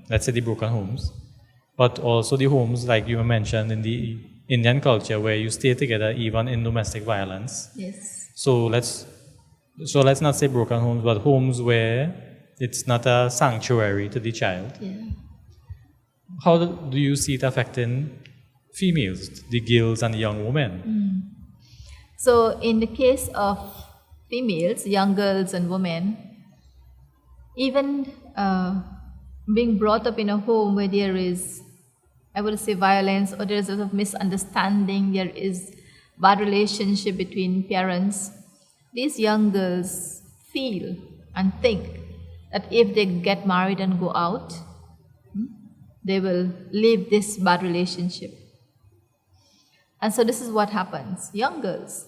let's say the broken homes, but also the homes like you mentioned in the Indian culture where you stay together even in domestic violence. Yes. So let's not say broken homes, but homes where it's not a sanctuary to the child. Yeah. How do you see it affecting females, the girls and the young women? So in the case of females, young girls and women, even being brought up in a home where there is, I would say, violence, or there is a sort of misunderstanding, there is bad relationship between parents, these young girls feel and think that if they get married and go out, they will leave this bad relationship. And so this is what happens. Young girls,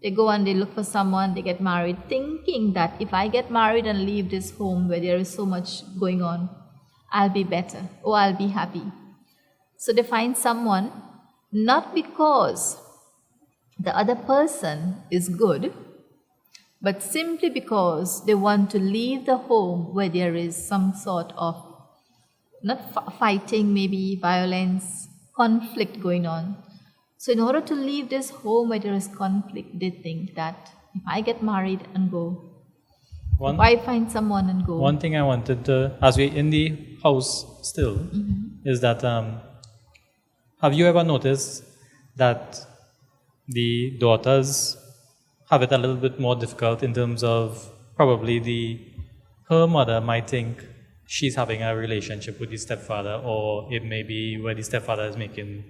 they go and they look for someone, they get married, thinking that if I get married and leave this home where there is so much going on, I'll be better, or I'll be happy. So they find someone not because the other person is good, but simply because they want to leave the home where there is some sort of, not fighting, maybe violence, conflict going on. So in order to leave this home where there is conflict, they think that if I get married and go, if I find someone and go. One thing I wanted to, as we're in the house still, is that have you ever noticed that the daughters have it a little bit more difficult in terms of probably her mother might think she's having a relationship with the stepfather, or it may be where the stepfather is making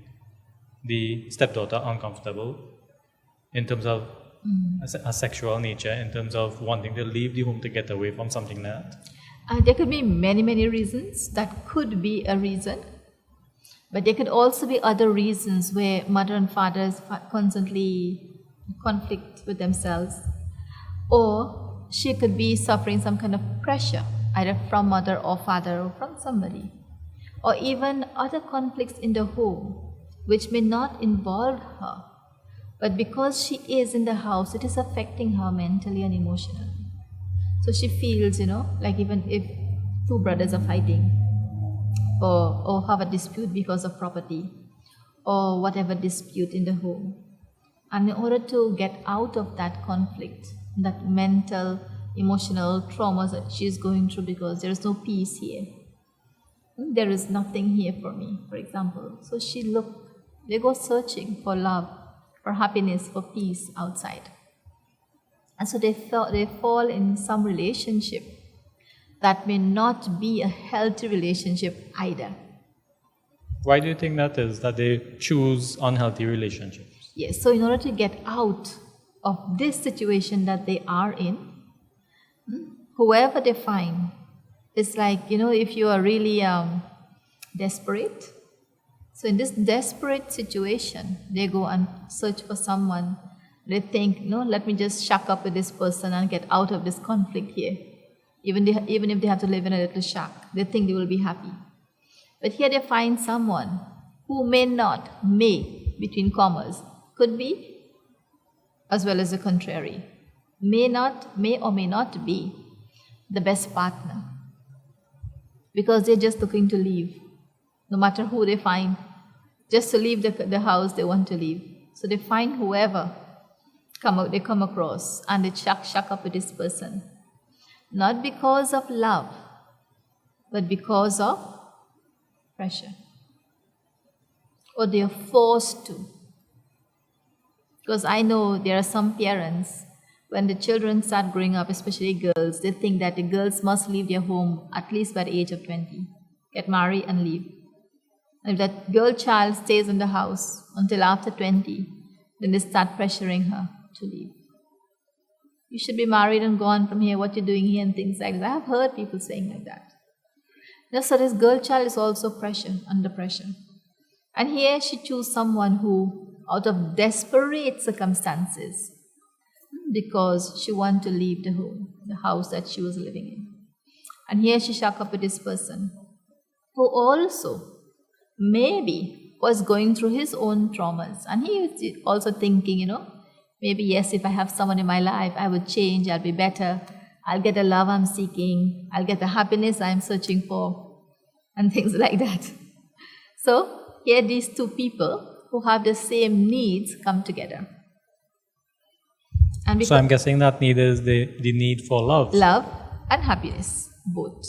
the stepdaughter uncomfortable in terms of a sexual nature, in terms of wanting to leave the home to get away from something like that? There could be many, many reasons. That could be a reason. But there could also be other reasons where mother and fathers constantly conflict with themselves. Or she could be suffering some kind of pressure, either from mother or father or from somebody. Or even other conflicts in the home, which may not involve her. But because she is in the house, it is affecting her mentally and emotionally. So she feels, like even if two brothers are fighting, or have a dispute because of property, or whatever dispute in the home. And in order to get out of that conflict, that mental, emotional traumas that she's going through because there is no peace here. There is nothing here for me, for example. So they go searching for love, for happiness, for peace outside. And so they fall in some relationship that may not be a healthy relationship either. Why do you think that is, that they choose unhealthy relationships? Yes, so in order to get out of this situation that they are in, whoever they find, it's like, if you are really desperate, so in this desperate situation, they go and search for someone. They think, let me just shack up with this person and get out of this conflict here. Even if they have to live in a little shack, they think they will be happy. But here they find someone who may, between commas, could be, as well as the contrary, may or may not be the best partner. Because they're just looking to leave. No matter who they find, just to leave the house they want to leave. So they find whoever they come across and they shack up with this person. Not because of love, but because of pressure. Or they are forced to. Because I know there are some parents, when the children start growing up, especially girls, they think that the girls must leave their home at least by the age of 20. Get married and leave. And if that girl child stays in the house until after 20, then they start pressuring her to leave. You should be married and go on from here, what you're doing here and things like that. I have heard people saying like that. So this girl child is also under pressure. And here she chose someone who, out of desperate circumstances, because she wanted to leave the house that she was living in. And here she shack up with this person, who also maybe was going through his own traumas. And he was also thinking, maybe yes, if I have someone in my life, I would change, I'll be better, I'll get the love I'm seeking, I'll get the happiness I'm searching for, and things like that. So here these two people who have the same needs come together. And So I'm guessing that need is the need for love. love and happiness, both.